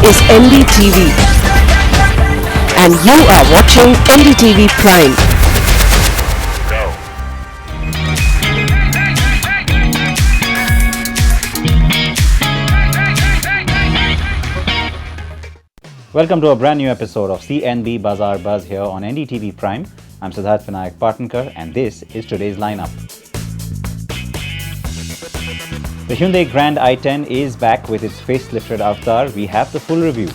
is NDTV and you are watching NDTV Prime. Welcome to a brand new episode of CNB BAZAAR BUZ here on NDTV Prime. I'm Siddharth Vinayak Patankar and this is today's lineup. The Hyundai Grand i10 is back with its facelifted avatar. We have the full review.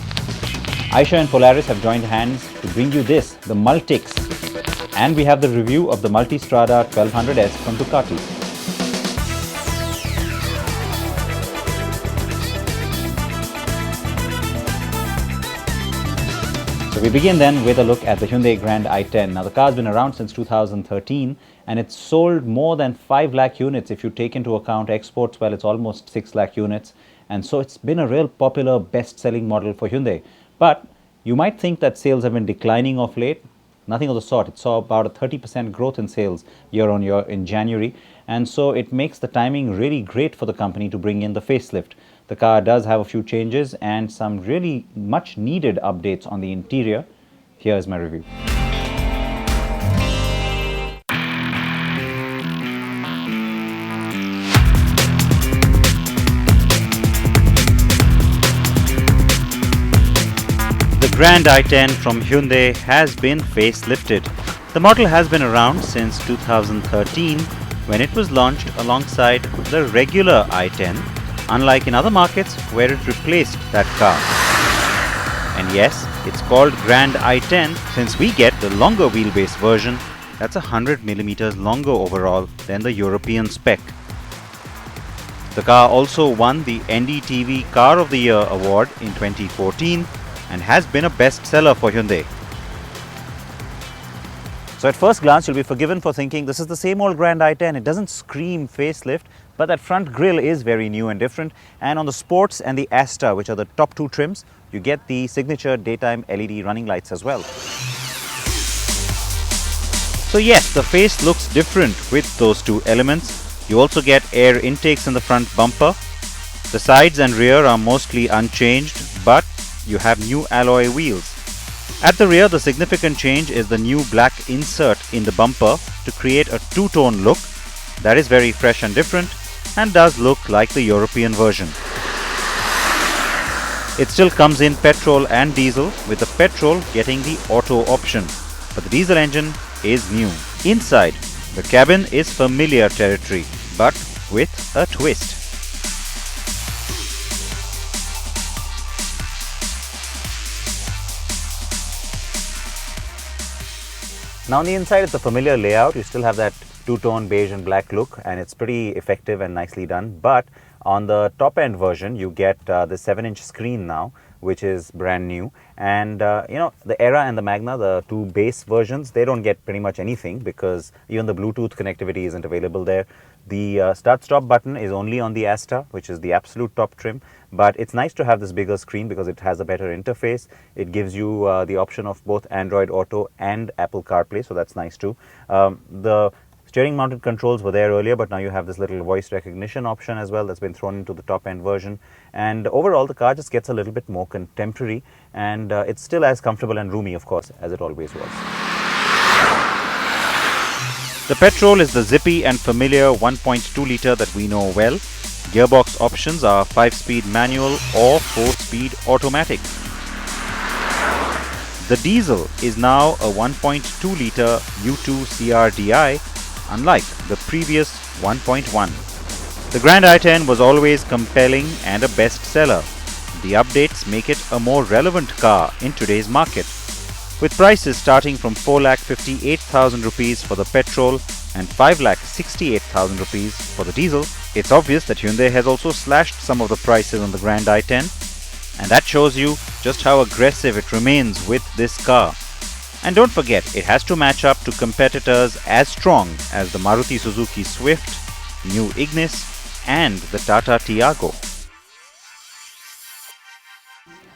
Eicher and Polaris have joined hands to bring you this, the Multix. And we have the review of the Multistrada 1200S from Ducati. So we begin then with a look at the Hyundai Grand i10. Now the car's been around since 2013 and it's sold more than 5 lakh units. If you take into account exports, well, it's almost 6 lakh units. And so it's been a real popular best-selling model for Hyundai. But you might think that sales have been declining of late. Nothing of the sort. It saw about a 30% growth in sales year on year in January. And so it makes the timing really great for the company to bring in the facelift. The car does have a few changes and some really much needed updates on the interior. Here is my review. The Grand i10 from Hyundai has been facelifted. The model has been around since 2013 when it was launched alongside the regular i10, unlike in other markets where it replaced that car. And yes, it's called Grand i10 since we get the longer wheelbase version that's 100mm longer overall than the European spec. The car also won the NDTV Car of the Year award in 2014 and has been a bestseller for Hyundai. So at first glance, you'll be forgiven for thinking this is the same old Grand i10. It doesn't scream facelift, but that front grille is very new and different. And on the Sports and the Asta, which are the top two trims, you get the signature daytime LED running lights as well. So yes, the face looks different with those two elements. You also get air intakes in the front bumper. The sides and rear are mostly unchanged, but you have new alloy wheels. At the rear, the significant change is the new black insert in the bumper to create a two-tone look that is very fresh and different and does look like the European version. It still comes in petrol and diesel, with the petrol getting the auto option, but the diesel engine is new. Inside, the cabin is familiar territory, but with a twist. Now on the inside, it's a familiar layout. You still have that two-tone beige and black look, and it's pretty effective and nicely done. But on the top-end version, you get the 7-inch screen now, which is brand new. And the Era and the Magna, the two base versions, they don't get pretty much anything because even the Bluetooth connectivity isn't available there. The start-stop button is only on the Asta, which is the absolute top trim. But it's nice to have this bigger screen because it has a better interface. It gives you the option of both Android Auto and Apple CarPlay, so that's nice too. The steering mounted controls were there earlier, but now you have this little voice recognition option as well that's been thrown into the top end version. And overall, the car just gets a little bit more contemporary, and it's still as comfortable and roomy, of course, as it always was. The petrol is the zippy and familiar 1.2 litre that we know well. Gearbox options are 5-speed manual or 4-speed automatic. The diesel is now a 1.2 litre U2 CRDI, unlike the previous 1.1. The Grand i10 was always compelling and a bestseller. The updates make it a more relevant car in today's market. With prices starting from 4,58,000 rupees for the petrol and 5,68,000 rupees for the diesel, it's obvious that Hyundai has also slashed some of the prices on the Grand i10, and that shows you just how aggressive it remains with this car. And don't forget, it has to match up to competitors as strong as the Maruti Suzuki Swift, new Ignis, and the Tata Tiago.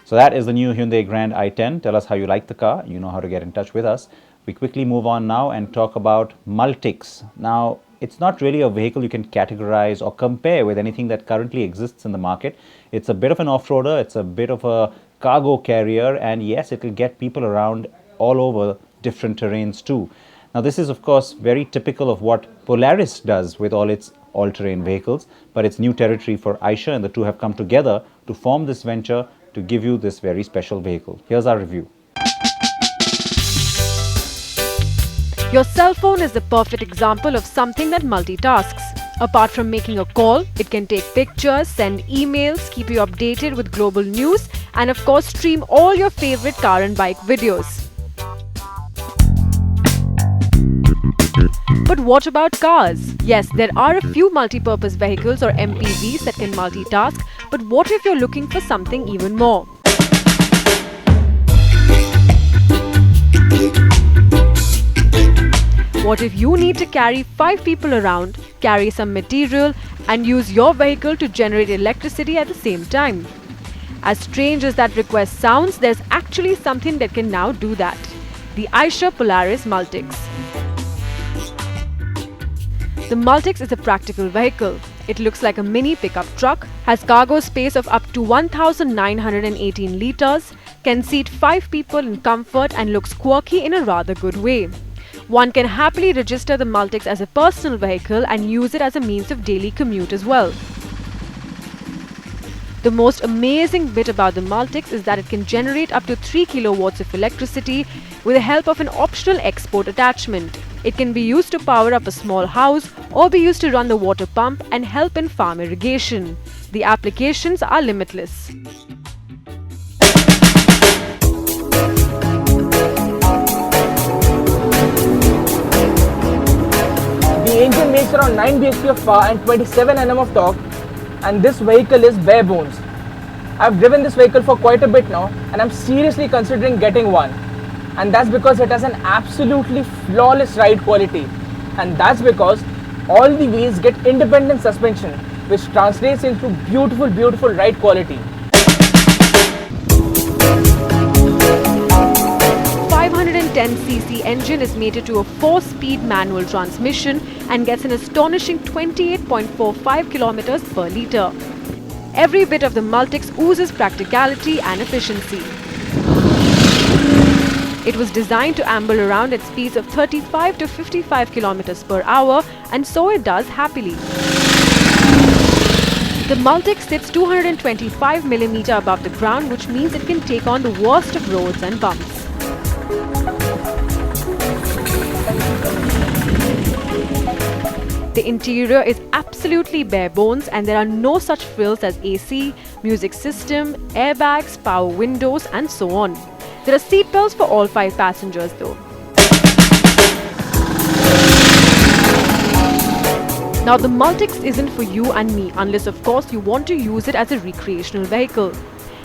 So that is the new Hyundai Grand i10. Tell us how you like the car. You know how to get in touch with us. We quickly move on now and talk about Multix. Now, it's not really a vehicle you can categorize or compare with anything that currently exists in the market. It's a bit of an off-roader. It's a bit of a cargo carrier, and yes, it will get people around all over different terrains too. Now this is of course very typical of what Polaris does with all its all-terrain vehicles, but it's new territory for Eicher, and the two have come together to form this venture to give you this very special vehicle. Here's our review. Your cell phone is the perfect example of something that multitasks. Apart from making a call, it can take pictures, send emails, keep you updated with global news, and of course stream all your favorite car and bike videos. But what about cars? Yes, there are a few multi-purpose vehicles or MPVs that can multitask, but what if you're looking for something even more? What if you need to carry 5 people around, carry some material, and use your vehicle to generate electricity at the same time? As strange as that request sounds, there's actually something that can now do that. The Eicher Polaris Multix. The Multix is a practical vehicle. It looks like a mini pickup truck, has cargo space of up to 1,918 liters, can seat 5 people in comfort, and looks quirky in a rather good way. One can happily register the Multix as a personal vehicle and use it as a means of daily commute as well. The most amazing bit about the Multix is that it can generate up to 3 kilowatts of electricity with the help of an optional export attachment. It can be used to power up a small house or be used to run the water pump and help in farm irrigation. The applications are limitless. The engine makes around 9 bhp of power and 27 Nm of torque, and this vehicle is bare bones. I've driven this vehicle for quite a bit now, and I'm seriously considering getting one. And that's because it has an absolutely flawless ride quality. And that's because all the wheels get independent suspension, which translates into beautiful ride quality. 510cc engine is mated to a 4-speed manual transmission and gets an astonishing 28.45 kilometers per litre. Every bit of the Multix oozes practicality and efficiency. It was designed to amble around at speeds of 35 to 55 kilometers per hour, and so it does happily. The Multix sits 225 mm above the ground, which means it can take on the worst of roads and bumps. The interior is absolutely bare bones, and there are no such frills as AC, music system, airbags, power windows, and so on. There are seat belts for all 5 passengers though. Now the Multix isn't for you and me, unless of course you want to use it as a recreational vehicle.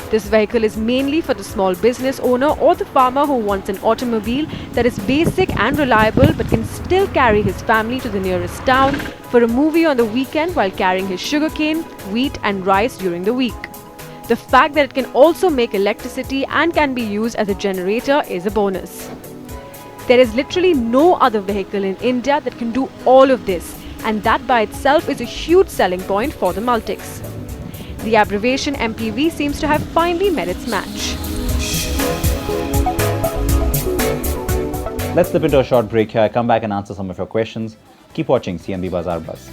This vehicle is mainly for the small business owner or the farmer who wants an automobile that is basic and reliable but can still carry his family to the nearest town, for a movie on the weekend while carrying his sugarcane, wheat and rice during the week. The fact that it can also make electricity and can be used as a generator is a bonus. There is literally no other vehicle in India that can do all of this, and that by itself is a huge selling point for the Multix. The abbreviation MPV seems to have finally met its match. Let's slip into a short break here. I come back and answer some of your questions. Keep watching CNB Bazaar Buzz.